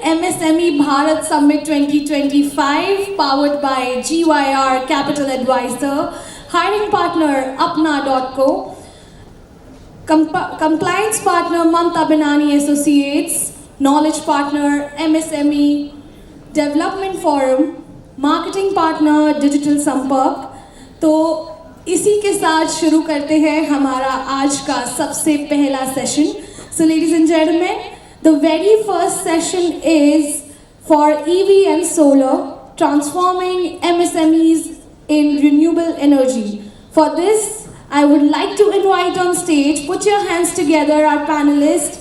MSME Bharat Summit 2025, powered by GYR Capital Advisor, hiring partner Apna.co, compliance partner Mamta Benani Associates, knowledge partner MSME, development forum, marketing partner Digital Sampark. तो इसी के साथ शुरू करते हैं हमारा आज का सबसे पहला session. So ladies and gentlemen, the very first session is for EV and solar, transforming MSMEs in renewable energy. For this, I would like to invite on stage, put your hands together, our panelists.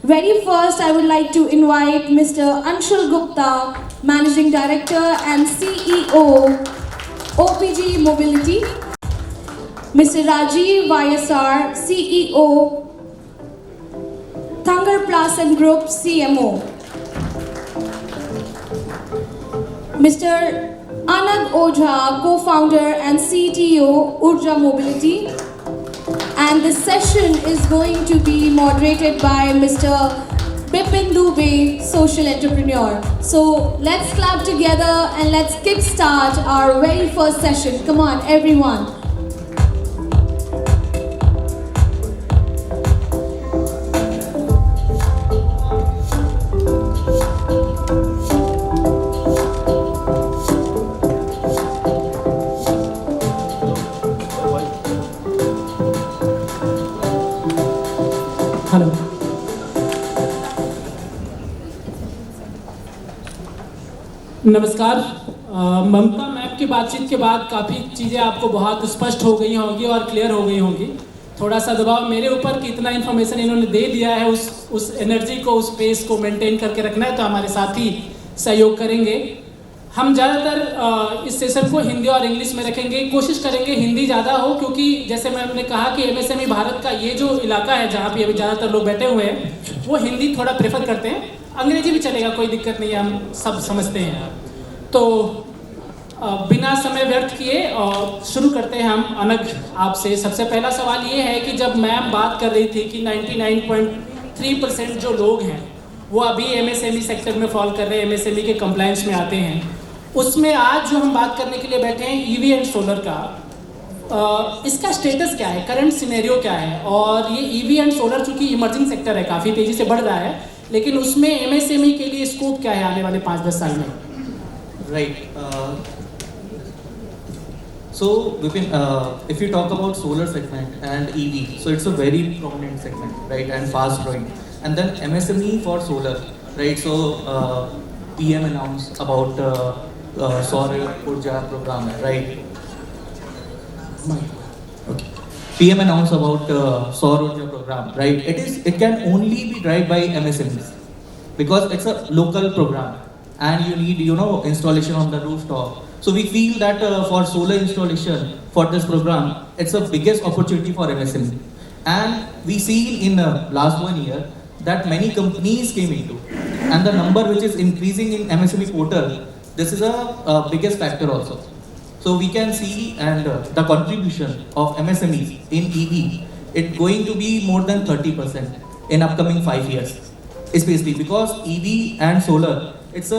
Very first, I would like to invite Mr. Anshul Gupta, Managing Director and CEO, OPG Mobility. Mr. Rajeev, YSR, CEO, Thangar Plus and Group, CMO. Mr. Anagh Ojha, co-founder and CTO, Urja Mobility. And the session is going to be moderated by Mr. Bipin Dubey, social entrepreneur. So let's clap together and let's kickstart our very first session. Come on, everyone. Hello. नमस्कार. ममता map की बातचीत के बाद काफ़ी चीज़ें आपको बहुत स्पष्ट हो गई होंगी और क्लियर हो गई होंगी. थोड़ा सा दबाव मेरे ऊपर कि इतना इन्फॉर्मेशन इन्होंने दे दिया है, उस एनर्जी को, उस स्पेस को मेंटेन करके रखना है, तो हमारे साथी सहयोग करेंगे. हम ज़्यादातर इस सेशन को हिंदी और इंग्लिश में रखेंगे. कोशिश करेंगे हिंदी ज़्यादा हो, क्योंकि जैसे मैंने कहा कि MSME भारत का ये जो इलाका है जहाँ पे अभी ज़्यादातर लोग बैठे हुए हैं, वो हिंदी थोड़ा प्रेफर करते हैं. अंग्रेजी भी चलेगा, कोई दिक्कत नहीं है, हम सब समझते हैं. तो बिना समय व्यर्थ किए शुरू करते हैं हम. अनघ, आपसे सबसे पहला सवाल ये है कि जब मैम बात कर रही थी कि 99.3% जो लोग हैं वो अभी MSME सेक्टर में फॉल कर रहे हैं, MSME के कंप्लायंस में आते हैं, उसमें आज जो हम बात करने के लिए बैठे हैं EV एंड सोलर का, इसका स्टेटस क्या है, करंट सिनेरियो क्या है. और ये EV एंड सोलर चूँकि इमर्जिंग सेक्टर है, काफ़ी तेज़ी से बढ़ रहा है, लेकिन उसमें MSME के लिए स्कोप क्या है आने वाले 5-10 साल में. Right. So, Vipin, if you talk about solar segment and EV, so it's a very prominent segment, right, and fast growing. And then MSME for solar, right? So, PM announced about Saur Urja program, right? Okay. PM announced about Saur Urja program, right? It can only be driven by MSMEs because it's a local program. And you need, installation on the rooftop. So we feel that for solar installation for this program, it's the biggest opportunity for MSME. And we see in last 1 year that many companies came into, and the number which is increasing in MSME portal, this is a biggest factor also. So we can see and the contribution of MSMEs in EV, it's going to be more than 30% in upcoming 5 years, especially because EV and solar, it's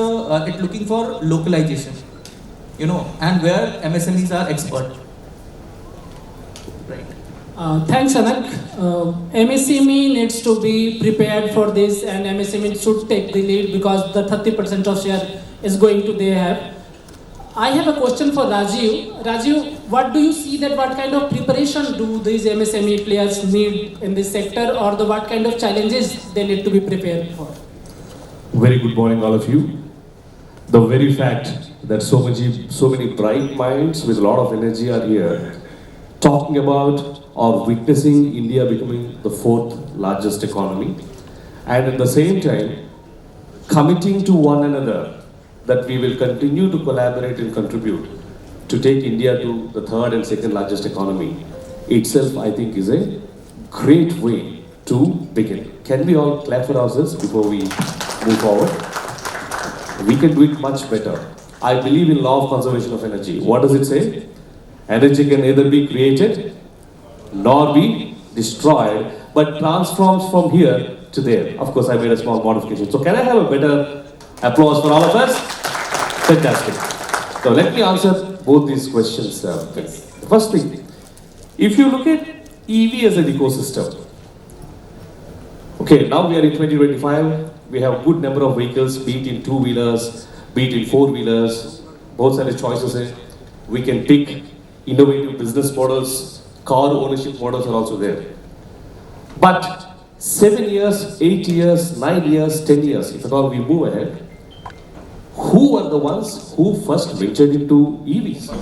looking for localization, and where MSMEs are expert. Right. Thanks, Anagh. MSME needs to be prepared for this, and MSME should take the lead because the 30% of share is going to they have. I have a question for Rajeev. Rajeev, what do you see that what kind of preparation do these MSME players need in this sector, or what kind of challenges they need to be prepared for? Very good morning, all of you. The very fact that so many bright minds with a lot of energy are here, talking about or witnessing India becoming the 4th largest economy, and at the same time committing to one another that we will continue to collaborate and contribute to take India to the 3rd and 2nd largest economy itself, I think, is a great way to begin. Can we all clap for ourselves before we move forward? We can do it much better. I believe in law of conservation of energy. What does it say? Energy can neither be created nor be destroyed, but transforms from here to there. Of course, I made a small modification. So can I have a better Applause for all of us. Fantastic. So let me answer both these questions. First thing, if you look at EV as an ecosystem, okay, now we are in 2025, we have a good number of vehicles, be it in two-wheelers, be it in four-wheelers, both are the choices in. We can pick innovative business models, car ownership models are also there. But 7 years, 8 years, 9 years, 10 years, if at all we move ahead, who are the ones who first ventured into EVs?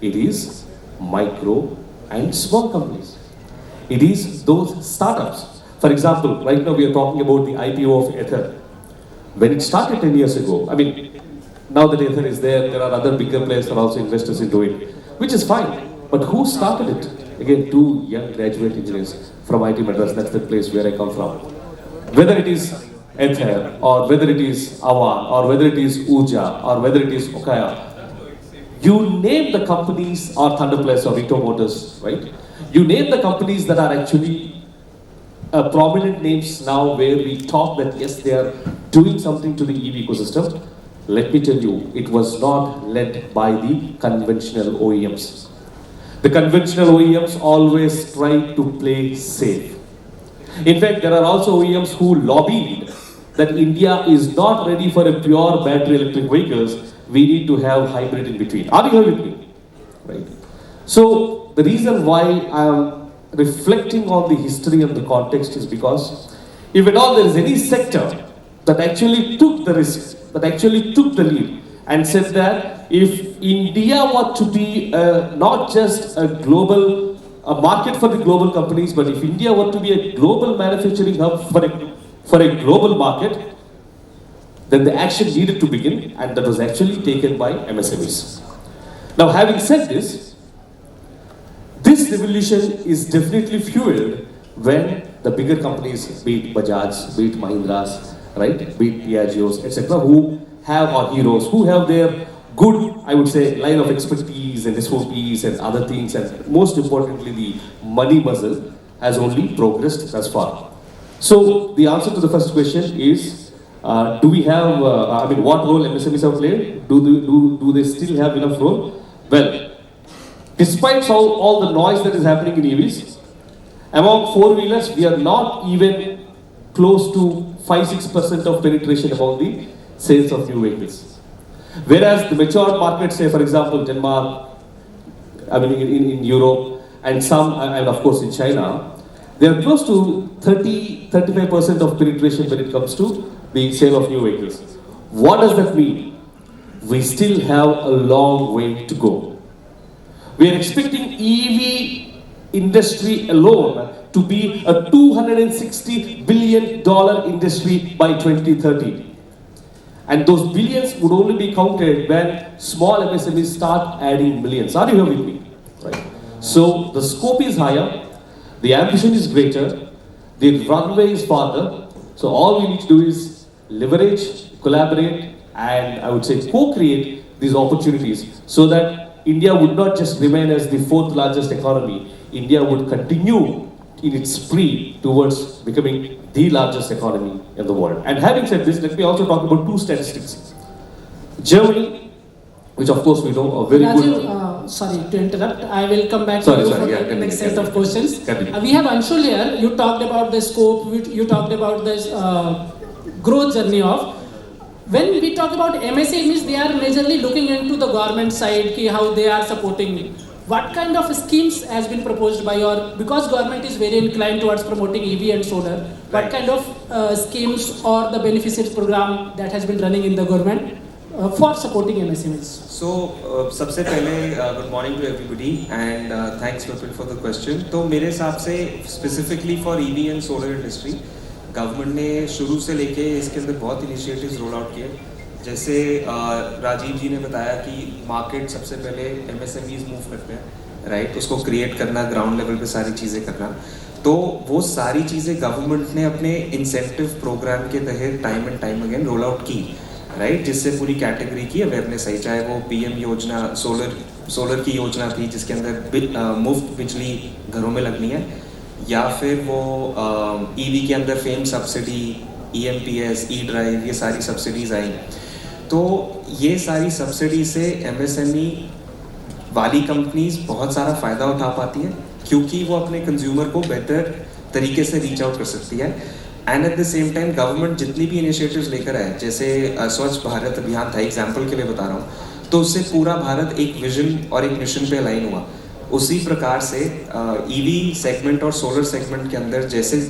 It is micro and small companies. It is those startups. For example, right now we are talking about the IPO of Ether. When it started 10 years ago, I mean, now that Ether is there are other bigger players that are also investors into it, which is fine. But who started it? Again, two young graduate engineers from IT Madras, that's the place where I come from. Whether it is Ether, or whether it is Anagh, or whether it is Urja, or whether it is Ojha, you name the companies, or Thunderplus, or Rito Motors, right? You name the companies that are actually prominent names now where we talk that yes, they are doing something to the EV ecosystem. Let me tell you, it was not led by the conventional OEMs. The conventional OEMs always try to play safe. In fact, there are also OEMs who lobbied that India is not ready for a pure battery electric vehicles. We need to have hybrid in between. Are you here with me? Right. So the reason why I am reflecting on the history and the context is because if at all there is any sector that actually took the risk, that actually took the lead and said that if India were to be not just a global market for the global companies, but if India were to be a global manufacturing hub for a global market, then the action needed to begin, and that was actually taken by MSMEs. Now, having said this revolution is definitely fueled when the bigger companies, be it Bajaj, be it Mahindras, right, be it Piaggios, etc., who have, or heroes, who have their good, I would say, line of expertise and SOPs and other things, and most importantly, the money muscle has only progressed thus far. So, the answer to the first question is, do we have, what role MSMEs have played? Do they still have enough role? Well, despite all the noise that is happening in EVs, among four-wheelers, we are not even close to 5-6% of penetration among the sales of new vehicles. Whereas the mature markets, say for example, Denmark, in Europe, and some, and of course in China, they are close to 30-35% of penetration when it comes to the sale of new vehicles. What does that mean? We still have a long way to go. We are expecting EV industry alone to be a $260 billion industry by 2030. And those billions would only be counted when small MSMEs start adding millions. Are you here with me? Right. So the scope is higher, the ambition is greater, the runway is farther. So all we need to do is leverage, collaborate, and I would say co-create these opportunities so that India would not just remain as the fourth largest economy. India would continue in its spree towards becoming the largest economy in the world. And having said this, let me also talk about two statistics. Germany, which of course we know are very Rajeev, good. Sorry to interrupt. I will come back to you for the next set of questions. We have Anshul here. You talked about the scope. You talked about this growth journey of. When we talk about MSMEs, they are majorly looking into the government side, how they are supporting. What kind of schemes has been proposed by your, because government is very inclined towards promoting EV and solar, what kind of schemes or the beneficiaries program that has been running in the government for supporting MSMEs? So, सबसे पहले good morning to everybody and thanks Kapil for the question. तो मेरे हिसाब से specifically for EV and solar industry, government ने शुरू से लेके इसके अंदर बहुत इनिशिएटिव्स रोल आउट किए. जैसे राजीव जी ने बताया कि मार्केट सबसे पहले MSMEs मूव करते हैं, राइट, उसको क्रिएट करना, ग्राउंड लेवल पे सारी चीज़ें करना. तो वो सारी चीज़ें गवर्नमेंट ने अपने इंसेंटिव प्रोग्राम के तहत time and time again roll out की, राइट, जिससे पूरी कैटेगरी की अवेयरनेस आई. चाहे वो PM योजना, सोलर की योजना थी जिसके अंदर मुफ्त बिजली घरों में लगनी है, या फिर वो EV के अंदर फेम सब्सिडी, EMPS, E-ड्राइव, ये सारी सब्सिडीज आई। तो ये सारी सब्सिडी से MSME वाली कंपनीज बहुत सारा फ़ायदा उठा पाती है, क्योंकि वो अपने कंज्यूमर को बेहतर तरीके से रीच आउट कर सकती है। And at the same time government जितनी भी इनिशिएटिव्स लेकर आए, जैसे स्वच्छ भारत अभियान था, एग्जाम्पल के लिए बता रहा हूँ, तो उससे पूरा भारत एक विजन और एक मिशन पे अलाइन हुआ। उसी प्रकार से EV सेगमेंट और सोलर सेगमेंट के अंदर जैसे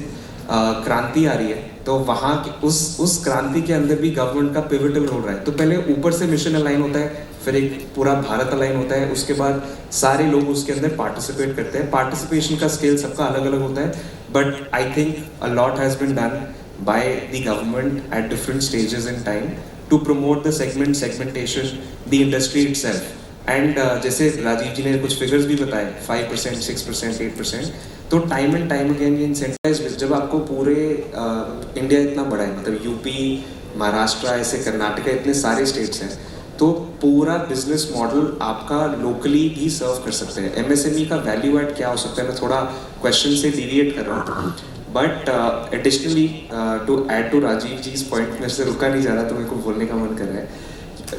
क्रांति आ रही है, तो वहाँ उस क्रांति के अंदर भी गवर्नमेंट का पिवटल रोल रहा है। तो पहले ऊपर से मिशन अलाइन होता है, फिर एक पूरा भारत अलाइन होता है, उसके बाद सारे लोग उसके अंदर पार्टिसिपेट करते हैं। पार्टिसिपेशन का स्केल सबका अलग अलग होता है, but I think a lot has been done by the government at different stages in time to promote the segmentation, the industry itself. And जैसे राजीव जी ने कुछ फिगर्स भी बताए, 5%, 6%, 8%, तो टाइम एंड टाइम अगेन ये इंसेंटिवाइज, जब आपको पूरे इंडिया इतना बड़ा है, मतलब यूपी, महाराष्ट्र, ऐसे कर्नाटका, इतने सारे स्टेट्स हैं, तो पूरा बिजनेस मॉडल आपका लोकली भी सर्व कर सकते हैं। MSME का वैल्यू एड क्या हो सकता है, मैं थोड़ा क्वेश्चन से डिविएट कर रहा हूँ, but additionally to add to Rajiv ji point, मेरे से रुका नहीं जा रहा, तो मेरे को बोलने का मन कर रहा है।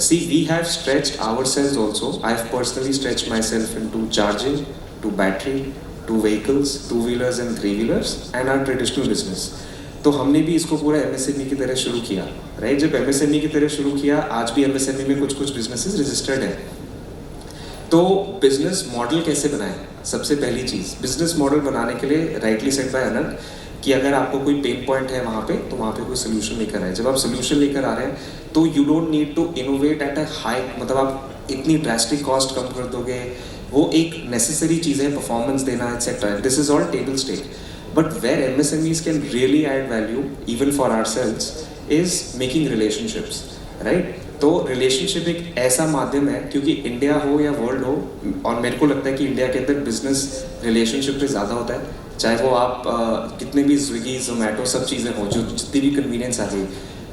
See, we have stretched ourselves also. I have personally stretched myself into charging, to battery, to vehicles, two-wheelers and three-wheelers, and our traditional business. तो हमने भी इसको पूरा MSME की तरह शुरू किया, राइट? जब MSME की तरह शुरू किया, आज भी MSME में कुछ बिजनेसेस रजिस्टर्ड है। तो बिजनेस मॉडल कैसे बनाएं? सबसे पहली चीज़, बिजनेस मॉडल बनाने के लिए राइटली सेड बाय अनंत कि अगर आपको कोई पेन पॉइंट है वहाँ पे, तो वहाँ पे कोई सोल्यूशन लेकर आए। जब आप सोल्यूशन लेकर आ रहे हैं, तो you don't need to innovate at a high, मतलब आप इतनी ड्रास्टिक कॉस्ट कम कर दोगे, वो एक नेसेसरी चीज़ है, परफॉर्मेंस देना etcetera, this is all table stake. But where MSMEs can really add value even for ourselves is making relationships, right? तो रिलेशनशिप एक ऐसा माध्यम है, क्योंकि इंडिया हो या वर्ल्ड हो, और मेरे को लगता है कि इंडिया के अंदर बिजनेस रिलेशनशिप पे ज़्यादा होता है, चाहे वो आप कितने भी स्विगी, जोमेटो, सब चीज़ें हों, जो जितनी भी कन्वीनियंस आ गई,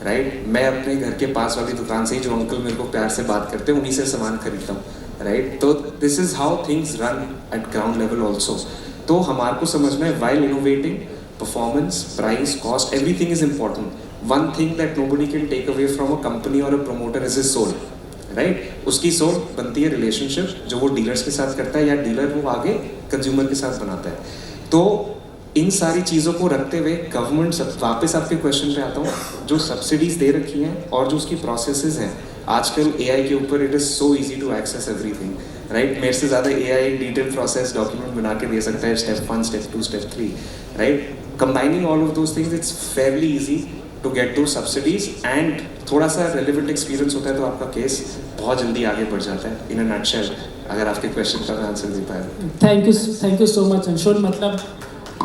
राइट? मैं अपने घर के पास वाली दुकान से ही, जो अंकल मेरे को प्यार से बात करते हैं, उन्हीं से सामान खरीदता हूँ, राइट? तो this is how things run at ground level also. तो हमारे को समझना है, while innovating, performance, price, cost, everything is important. One thing that nobody can take away from a company और a promoter is his soul, right? उसकी soul बनती है relationship, जो वो डीलर्स के साथ करता है, या डीलर वो आगे कंज्यूमर के साथ बनाता है। तो इन सारी चीज़ों को रखते हुए गवर्नमेंट, वापस आपके क्वेश्चन पे आता हूँ, जो सब्सिडीज दे रखी हैं और जो उसकी प्रोसेसेस हैं, आजकल AI के ऊपर it is so easy to access everything, right? मेरे से ज़्यादा AI एक डिटेल प्रोसेस डॉक्यूमेंट बना के दे सकता है, step 1, step 2, step 3, right? Combining all of those things, it's fairly easy to get those subsidies, and थोड़ा सा रेलिवेंट एक्सपीरियंस होता है, तो आपका केस बहुत जल्दी आगे बढ़ जाता है। इन अ नटशेल, अगर आपके क्वेश्चन का मैं आंसर दे पाया। Thank you so much Anshul. मतलब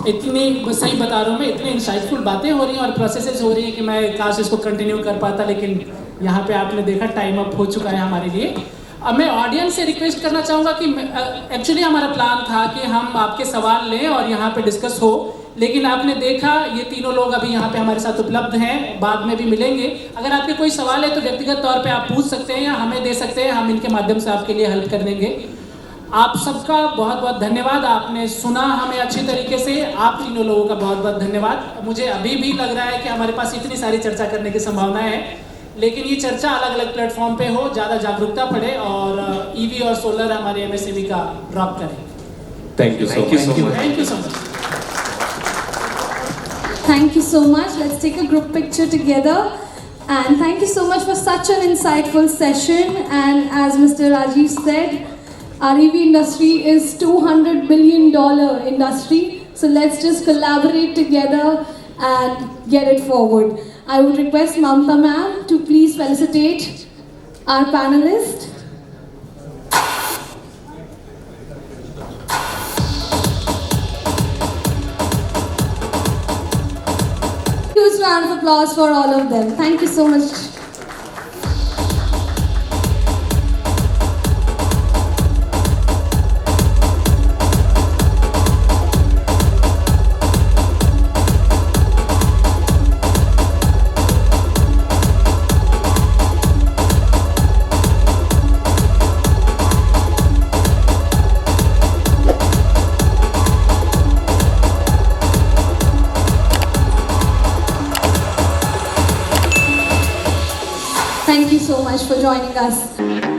इतनी, सही बता रहा हूँ मैं, इतनी इंसाइटफुल बातें हो रही हैं और प्रोसेसेस हो रही हैं कि मैं काश इसको कंटिन्यू कर पाता, लेकिन यहाँ पे आपने देखा टाइम अप हो चुका है हमारे लिए। अब मैं ऑडियंस से रिक्वेस्ट करना चाहूँगा कि एक्चुअली हमारा प्लान था कि हम आपके सवाल लें और यहाँ पे डिस्कस हो, लेकिन आपने देखा ये तीनों लोग अभी यहाँ पे हमारे साथ उपलब्ध हैं, बाद में भी मिलेंगे। अगर आपके कोई सवाल है तो व्यक्तिगत तौर पे आप पूछ सकते हैं या हमें दे सकते हैं, हम इनके माध्यम से आपके लिए हेल्प कर देंगे। आप सबका बहुत बहुत धन्यवाद, आपने सुना हमें अच्छी तरीके से। आप तीनों लोगों का बहुत बहुत धन्यवाद। मुझे अभी भी लग रहा है कि हमारे पास इतनी सारी चर्चा करने की संभावना है, लेकिन ये चर्चा अलग अलग प्लेटफॉर्म पे हो, ज़्यादा जागरूकता पड़े और EV और सोलर हमारे MSME का ड्रॉप करें। Thank you so much. Thank you so much. Thank you so much. Let's take a group picture together. And thank you so much for such an insightful session. And as Mr. Rajeev said, our EV industry is $200 billion industry. So let's just collaborate together and get it forward. I would request Mamta ma'am to please felicitate our panelists. Huge round of applause for all of them. Thank you so much. Thank you so much for joining us.